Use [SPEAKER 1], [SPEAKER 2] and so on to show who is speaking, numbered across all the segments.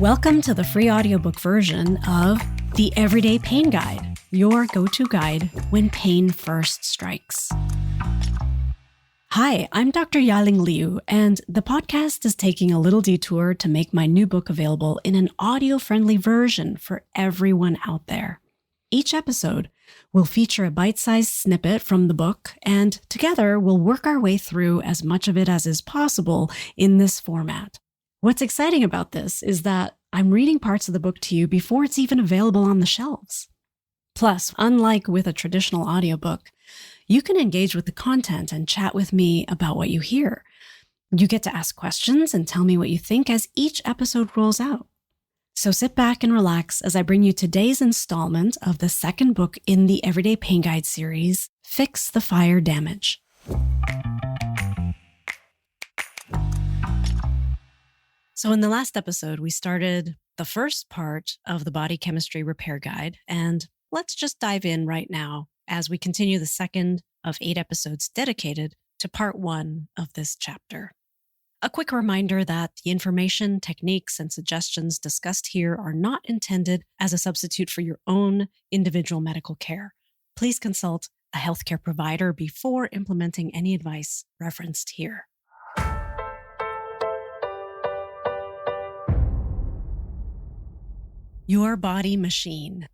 [SPEAKER 1] Welcome to the free audiobook version of The Everyday Pain Guide, your go-to guide when pain first strikes. Hi, I'm Dr. Ya-Ling Liu, and the podcast is taking a little detour to make my new book available in an audio-friendly version for everyone out there. Each episode will feature a bite-sized snippet from the book, and together we'll work our way through as much of it as is possible in this format. What's exciting about this is that I'm reading parts of the book to you before it's even available on the shelves. Plus, unlike with a traditional audiobook, you can engage with the content and chat with me about what you hear. You get to ask questions and tell me what you think as each episode rolls out. So sit back and relax as I bring you today's installment of the second book in the Everyday Pain Guide series, Fix the Fire Damage. So in the last episode, we started the first part of the Body Chemistry Repair Guide, and let's just dive in right now as we continue the second of 8 episodes dedicated to part 1 of this chapter. A quick reminder that the information, techniques, and suggestions discussed here are not intended as a substitute for your own individual medical care. Please consult a healthcare provider before implementing any advice referenced here. Your body machine.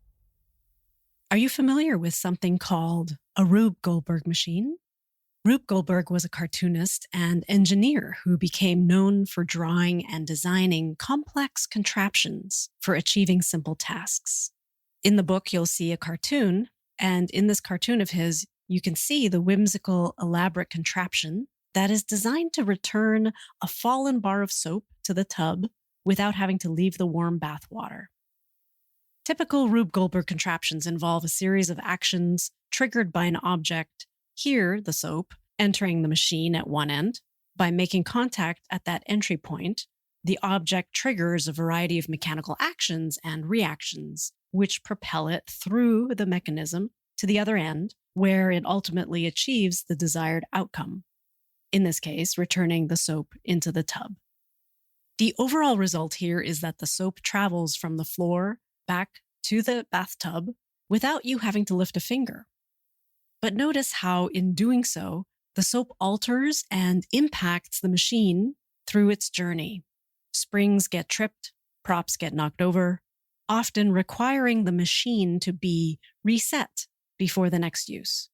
[SPEAKER 1] Are you familiar with something called a Rube Goldberg machine? Rube Goldberg was a cartoonist and engineer who became known for drawing and designing complex contraptions for achieving simple tasks. In the book, you'll see a cartoon, and in this cartoon of his, you can see the whimsical, elaborate contraption that is designed to return a fallen bar of soap to the tub without having to leave the warm bath water. Typical Rube Goldberg contraptions involve a series of actions triggered by an object, here the soap, entering the machine at one end. By making contact at that entry point, the object triggers a variety of mechanical actions and reactions, which propel it through the mechanism to the other end, where it ultimately achieves the desired outcome. In this case, returning the soap into the tub. The overall result here is that the soap travels from the floor back to the bathtub without you having to lift a finger. But notice how, in doing so, the soap alters and impacts the machine through its journey. Springs get tripped, props get knocked over, often requiring the machine to be reset before the next use.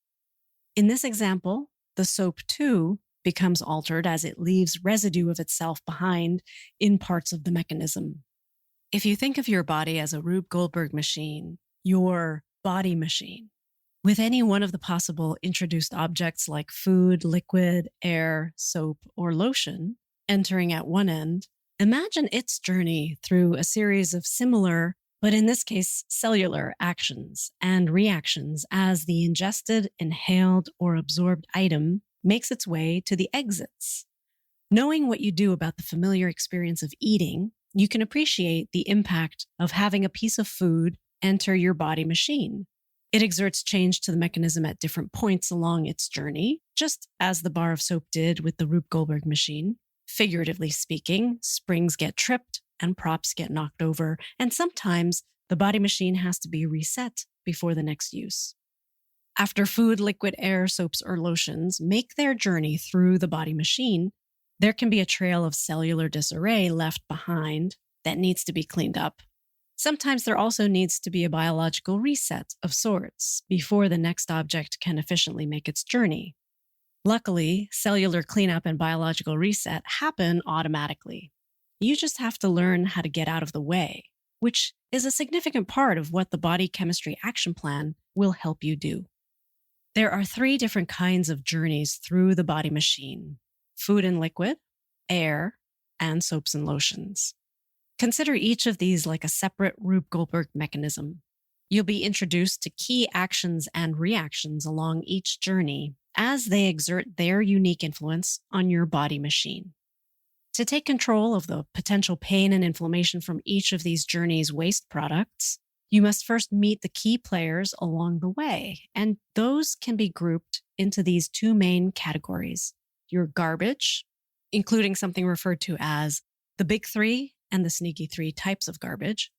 [SPEAKER 1] In this example, the soap too becomes altered as it leaves residue of itself behind in parts of the mechanism. If you think of your body as a Rube Goldberg machine, your body machine, with any one of the possible introduced objects like food, liquid, air, soap, or lotion entering at one end, imagine its journey through a series of similar, but in this case, cellular actions and reactions as the ingested, inhaled, or absorbed item makes its way to the exits. Knowing what you do about the familiar experience of eating, you can appreciate the impact of having a piece of food enter your body machine. It exerts change to the mechanism at different points along its journey, just as the bar of soap did with the Rube Goldberg machine. Figuratively speaking, springs get tripped and props get knocked over, and sometimes the body machine has to be reset before the next use. After food, liquid, air, soaps, or lotions make their journey through the body machine, there can be a trail of cellular disarray left behind that needs to be cleaned up. Sometimes there also needs to be a biological reset of sorts before the next object can efficiently make its journey. Luckily, cellular cleanup and biological reset happen automatically. You just have to learn how to get out of the way, which is a significant part of what the Body Chemistry Action Plan will help you do. There are 3 different kinds of journeys through the body machine: food and liquid, air, and soaps and lotions. Consider each of these like a separate Rube Goldberg mechanism. You'll be introduced to key actions and reactions along each journey as they exert their unique influence on your body machine. To take control of the potential pain and inflammation from each of these journeys' waste products, you must first meet the key players along the way, and those can be grouped into these 2 main categories: your garbage, including something referred to as the big 3 and the sneaky 3 types of garbage,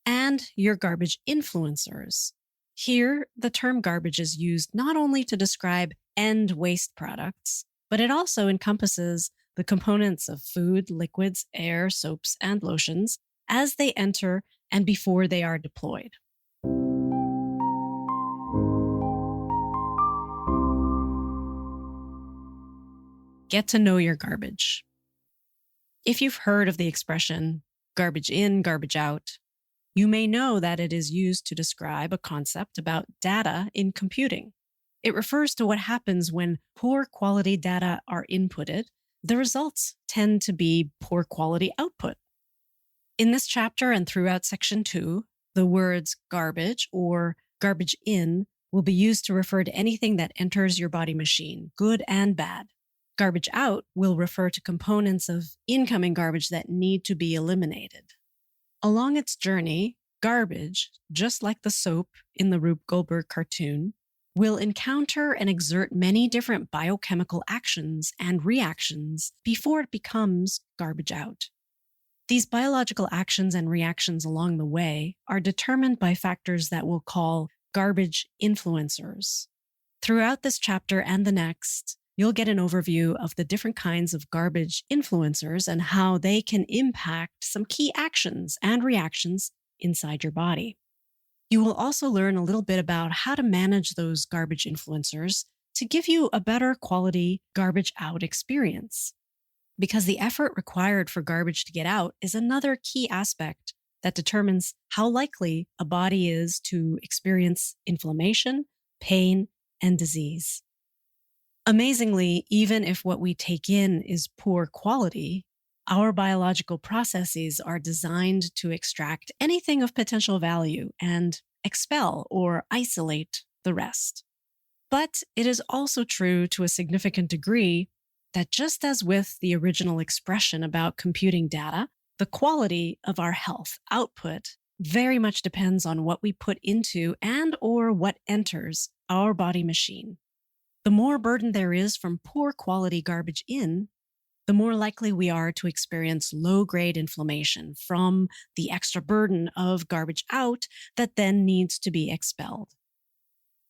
[SPEAKER 1] and your garbage influencers. Here, the term garbage is used not only to describe end waste products, but it also encompasses the components of food, liquids, air, soaps, and lotions as they enter and before they are deployed. Get to know your garbage. If you've heard of the expression garbage in, garbage out, you may know that it is used to describe a concept about data in computing. It refers to what happens when poor quality data are inputted. The results tend to be poor quality output. In this chapter and throughout section 2, the words garbage or garbage in will be used to refer to anything that enters your body machine, good and bad. Garbage out will refer to components of incoming garbage that need to be eliminated. Along its journey, garbage, just like the soap in the Rube Goldberg cartoon, will encounter and exert many different biochemical actions and reactions before it becomes garbage out. These biological actions and reactions along the way are determined by factors that we'll call garbage influencers. Throughout this chapter and the next, you'll get an overview of the different kinds of garbage influencers and how they can impact some key actions and reactions inside your body. You will also learn a little bit about how to manage those garbage influencers to give you a better quality garbage out experience. Because the effort required for garbage to get out is another key aspect that determines how likely a body is to experience inflammation, pain, and disease. Amazingly, even if what we take in is poor quality, our biological processes are designed to extract anything of potential value and expel or isolate the rest. But it is also true to a significant degree that just as with the original expression about computing data, the quality of our health output very much depends on what we put into and or what enters our body machine. The more burden there is from poor quality garbage in, the more likely we are to experience low-grade inflammation from the extra burden of garbage out that then needs to be expelled.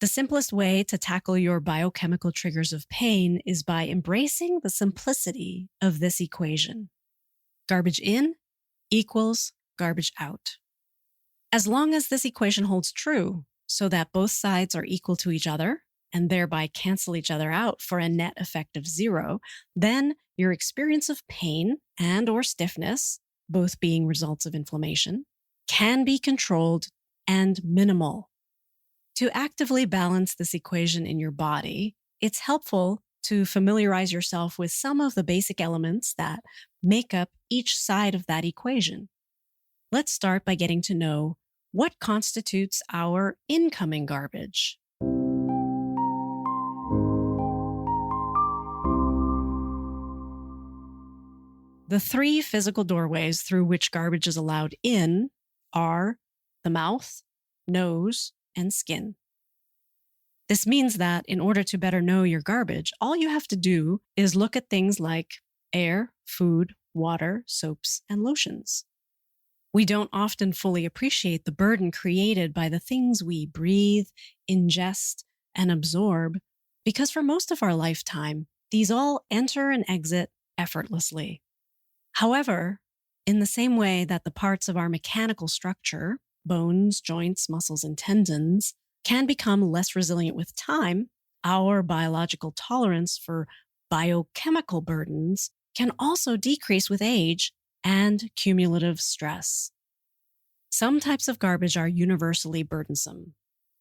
[SPEAKER 1] The simplest way to tackle your biochemical triggers of pain is by embracing the simplicity of this equation. Garbage in equals garbage out. As long as this equation holds true, so that both sides are equal to each other, and thereby cancel each other out for a net effect of 0, then your experience of pain and or stiffness, both being results of inflammation, can be controlled and minimal. To actively balance this equation in your body, it's helpful to familiarize yourself with some of the basic elements that make up each side of that equation. Let's start by getting to know what constitutes our incoming garbage. The 3 physical doorways through which garbage is allowed in are the mouth, nose, and skin. This means that in order to better know your garbage, all you have to do is look at things like air, food, water, soaps, and lotions. We don't often fully appreciate the burden created by the things we breathe, ingest, and absorb, because for most of our lifetime, these all enter and exit effortlessly. However, in the same way that the parts of our mechanical structure, bones, joints, muscles, and tendons, can become less resilient with time, our biological tolerance for biochemical burdens can also decrease with age and cumulative stress. Some types of garbage are universally burdensome,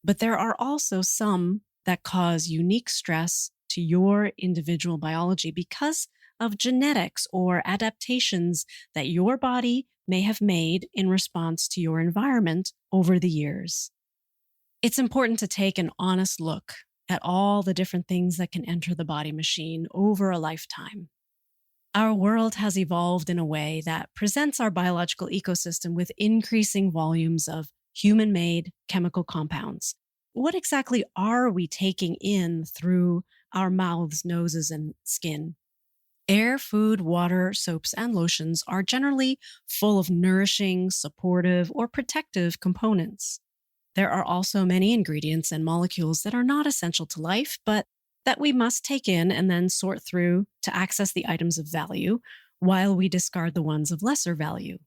[SPEAKER 1] but there are also some that cause unique stress to your individual biology because of genetics or adaptations that your body may have made in response to your environment over the years. It's important to take an honest look at all the different things that can enter the body machine over a lifetime. Our world has evolved in a way that presents our biological ecosystem with increasing volumes of human-made chemical compounds. What exactly are we taking in through our mouths, noses, and skin? Air, food, water, soaps, and lotions are generally full of nourishing, supportive, or protective components. There are also many ingredients and molecules that are not essential to life, but that we must take in and then sort through to access the items of value, while we discard the ones of lesser value.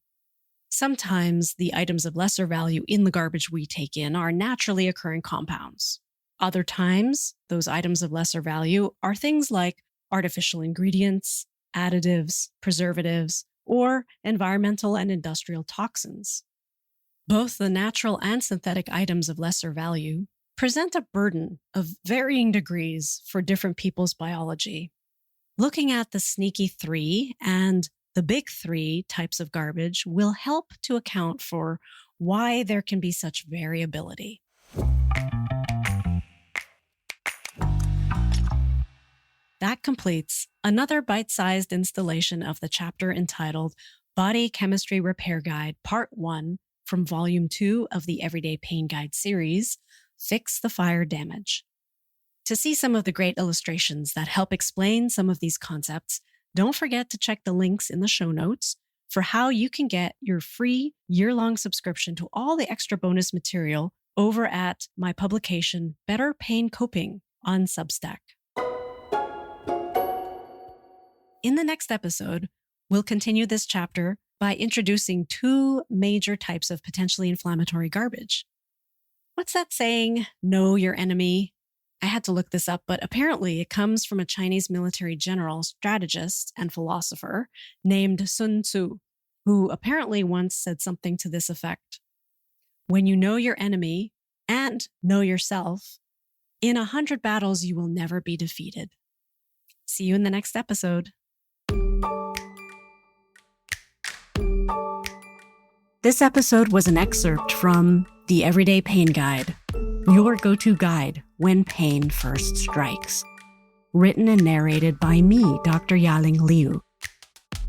[SPEAKER 1] Sometimes the items of lesser value in the garbage we take in are naturally occurring compounds. Other times, those items of lesser value are things like artificial ingredients, additives, preservatives, or environmental and industrial toxins. Both the natural and synthetic items of lesser value present a burden of varying degrees for different people's biology. Looking at the sneaky 3 and the big 3 types of garbage will help to account for why there can be such variability. That completes another bite-sized installation of the chapter entitled Body Chemistry Repair Guide, Part 1 from Volume 2 of the Everyday Pain Guide series, Fix the Fire Damage. To see some of the great illustrations that help explain some of these concepts, don't forget to check the links in the show notes for how you can get your free year-long subscription to all the extra bonus material over at my publication, Better Pain Coping, on Substack. In the next episode, we'll continue this chapter by introducing 2 major types of potentially inflammatory garbage. What's that saying, know your enemy? I had to look this up, but apparently it comes from a Chinese military general, strategist, and philosopher named Sun Tzu, who apparently once said something to this effect. When you know your enemy and know yourself, in 100 battles you will never be defeated. See you in the next episode. This episode was an excerpt from The Everyday Pain Guide, your go-to guide when pain first strikes. Written and narrated by me, Dr. Ya-Ling Liu,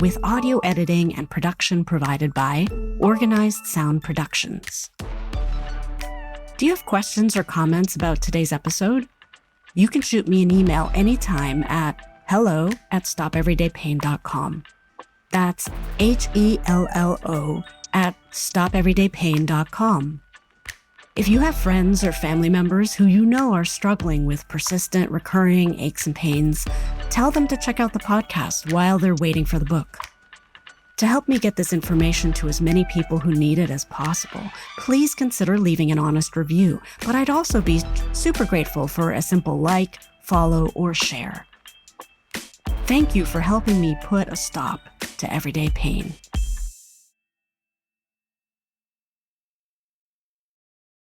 [SPEAKER 1] with audio editing and production provided by Organized Sound Productions. Do you have questions or comments about today's episode? You can shoot me an email anytime at hello@stopeverydaypain.com. That's HELLO@stopeverydaypain.com. If you have friends or family members who you know are struggling with persistent, recurring aches and pains, tell them to check out the podcast while they're waiting for the book. To help me get this information to as many people who need it as possible, please consider leaving an honest review, but I'd also be super grateful for a simple like, follow, or share. Thank you for helping me put a stop to everyday pain.